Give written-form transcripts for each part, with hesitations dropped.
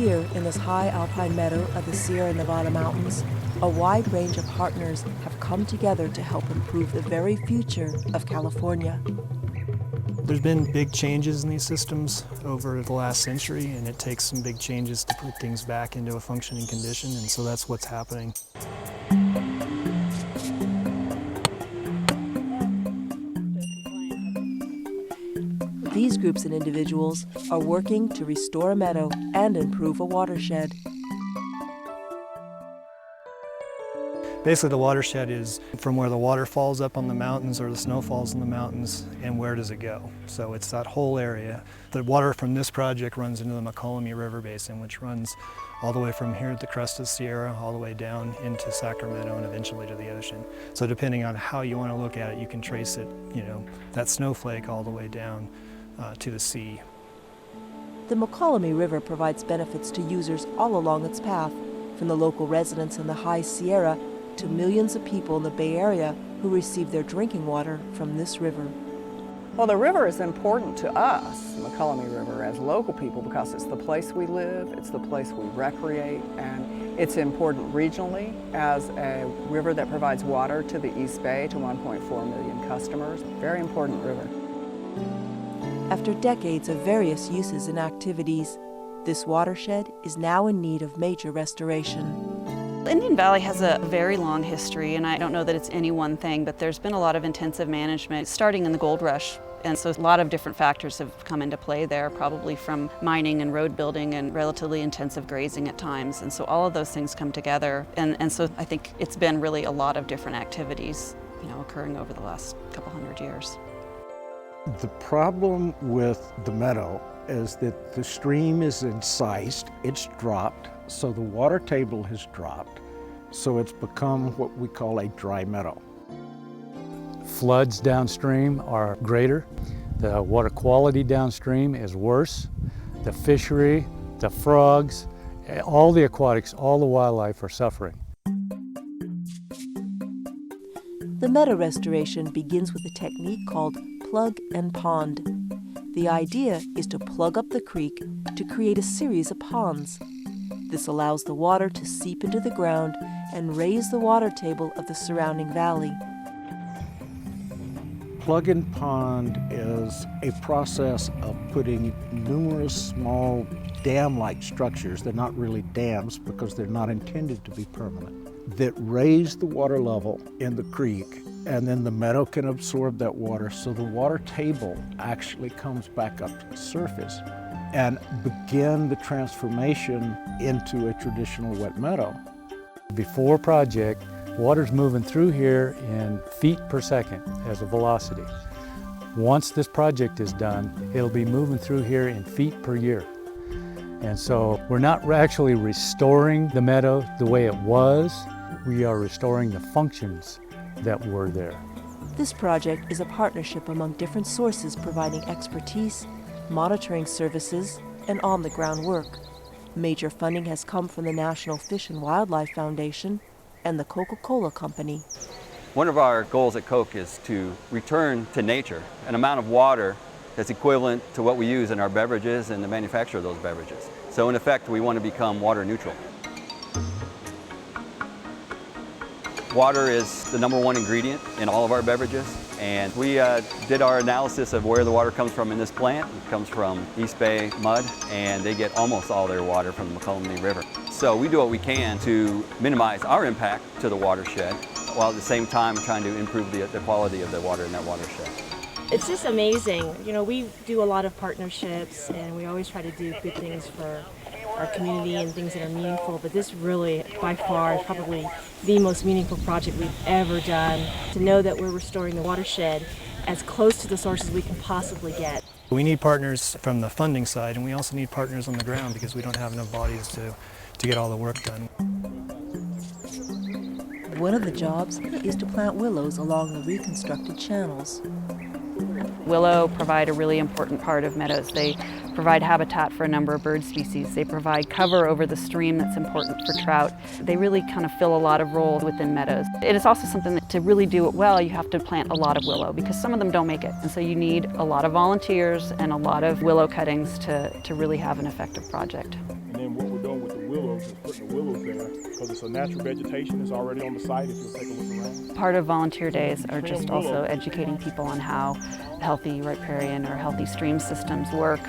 Here, in this high alpine meadow of the Sierra Nevada mountains, a wide range of partners have come together to help improve the very future of California. There's been big changes in these systems over the last century, and it takes some big changes to put things back into a functioning condition, and so that's what's happening. These groups and individuals are working to restore a meadow and improve a watershed. Basically, the watershed is from where the water falls up on the mountains or the snow falls in the mountains, and where does it go? So it's that whole area. The water from this project runs into the McCollum River Basin, which runs all the way from here at the crest of Sierra, all the way down into Sacramento and eventually to the ocean. So depending on how you want to look at it, you can trace it, that snowflake all the way down to the sea. The McCollum River provides benefits to users all along its path, from the local residents in the high Sierra to millions of people in the Bay Area who receive their drinking water from this river. Well, the river is important to us, the McCollum River, as local people, because it's the place we live, it's the place we recreate, and it's important regionally as a river that provides water to the East Bay to 1.4 million customers. Very important river. After decades of various uses and activities, this watershed is now in need of major restoration. Indian Valley has a very long history, and I don't know that it's any one thing, but there's been a lot of intensive management starting in the gold rush. And so a lot of different factors have come into play there, probably from mining and road building and relatively intensive grazing at times. And so all of those things come together. And so I think it's been really a lot of different activities, occurring over the last couple hundred years. The problem with the meadow is that the stream is incised, it's dropped, so the water table has dropped, so it's become what we call a dry meadow. Floods downstream are greater, the water quality downstream is worse, the fishery, the frogs, all the aquatics, all the wildlife are suffering. The meadow restoration begins with a technique called plug and pond. The idea is to plug up the creek to create a series of ponds. This allows the water to seep into the ground and raise the water table of the surrounding valley. Plug and pond is a process of putting numerous small dam-like structures, they're not really dams because they're not intended to be permanent, that raise the water level in the creek, and then the meadow can absorb that water, so the water table actually comes back up to the surface and begin the transformation into a traditional wet meadow. Before project, water's moving through here in feet per second as a velocity. Once this project is done, it'll be moving through here in feet per year. And so we're not actually restoring the meadow the way it was, we are restoring the functions that were there. This project is a partnership among different sources providing expertise, monitoring services, and on-the-ground work. Major funding has come from the National Fish and Wildlife Foundation and the Coca-Cola Company. One of our goals at Coke is to return to nature an amount of water that's equivalent to what we use in our beverages and the manufacture of those beverages. So in effect, we want to become water neutral. Water is the #1 ingredient in all of our beverages, and we did our analysis of where the water comes from in this plant. It comes from East Bay mud, and they get almost all their water from the McCollum River. So we do what we can to minimize our impact to the watershed, while at the same time trying to improve the quality of the water in that watershed. It's just amazing. We do a lot of partnerships, and we always try to do good things for our community and things that are meaningful, but this really, by far, is probably the most meaningful project we've ever done. To know that we're restoring the watershed as close to the source as we can possibly get. We need partners from the funding side, and we also need partners on the ground because we don't have enough bodies to get all the work done. One of the jobs is to plant willows along the reconstructed channels. Willow provide a really important part of meadows. They provide habitat for a number of bird species. They provide cover over the stream that's important for trout. They really kind of fill a lot of roles within meadows. It is also something that to really do it well, you have to plant a lot of willow because some of them don't make it. And so you need a lot of volunteers and a lot of willow cuttings to really have an effective project. And then what willows is putting the willows there because it's a natural vegetation. It's already on the site if you'll take a look around. Part of volunteer days are just also educating people on how healthy riparian or healthy stream systems work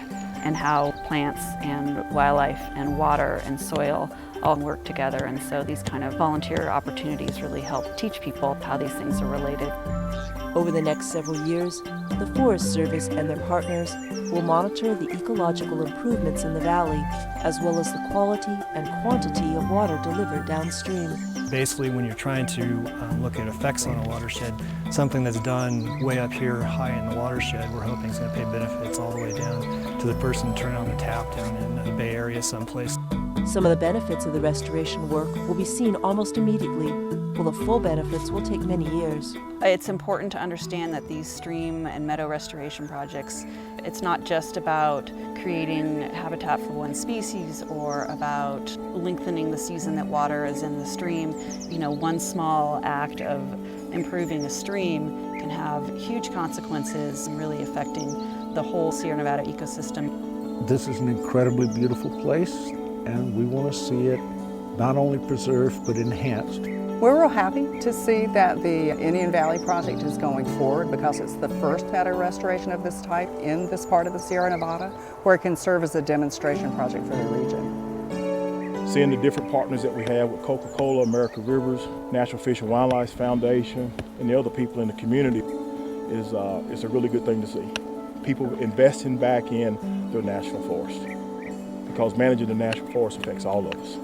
and how plants and wildlife and water and soil all work together. And so these kind of volunteer opportunities really help teach people how these things are related. Over the next several years, the Forest Service and their partners will monitor the ecological improvements in the valley, as well as the quality and quantity of water delivered downstream. Basically, when you're trying to look at effects on a watershed, something that's done way up here high in the watershed, we're hoping is going to pay benefits all the way down to the person turning on the tap down in the Bay Area someplace. Some of the benefits of the restoration work will be seen almost immediately, while the full benefits will take many years. It's important to understand that these stream and meadow restoration projects, it's not just about creating habitat for one species or about lengthening the season that water is in the stream. You know, one small act of improving a stream can have huge consequences and really affecting the whole Sierra Nevada ecosystem. This is an incredibly beautiful place, and we want to see it not only preserved but enhanced. We're real happy to see that the Indian Valley project is going forward because it's the first meadow restoration of this type in this part of the Sierra Nevada, where it can serve as a demonstration project for the region. Seeing the different partners that we have with Coca-Cola, American Rivers, National Fish and Wildlife Foundation, and the other people in the community is a really good thing to see. People investing back in the national forest, because managing the national forest affects all of us.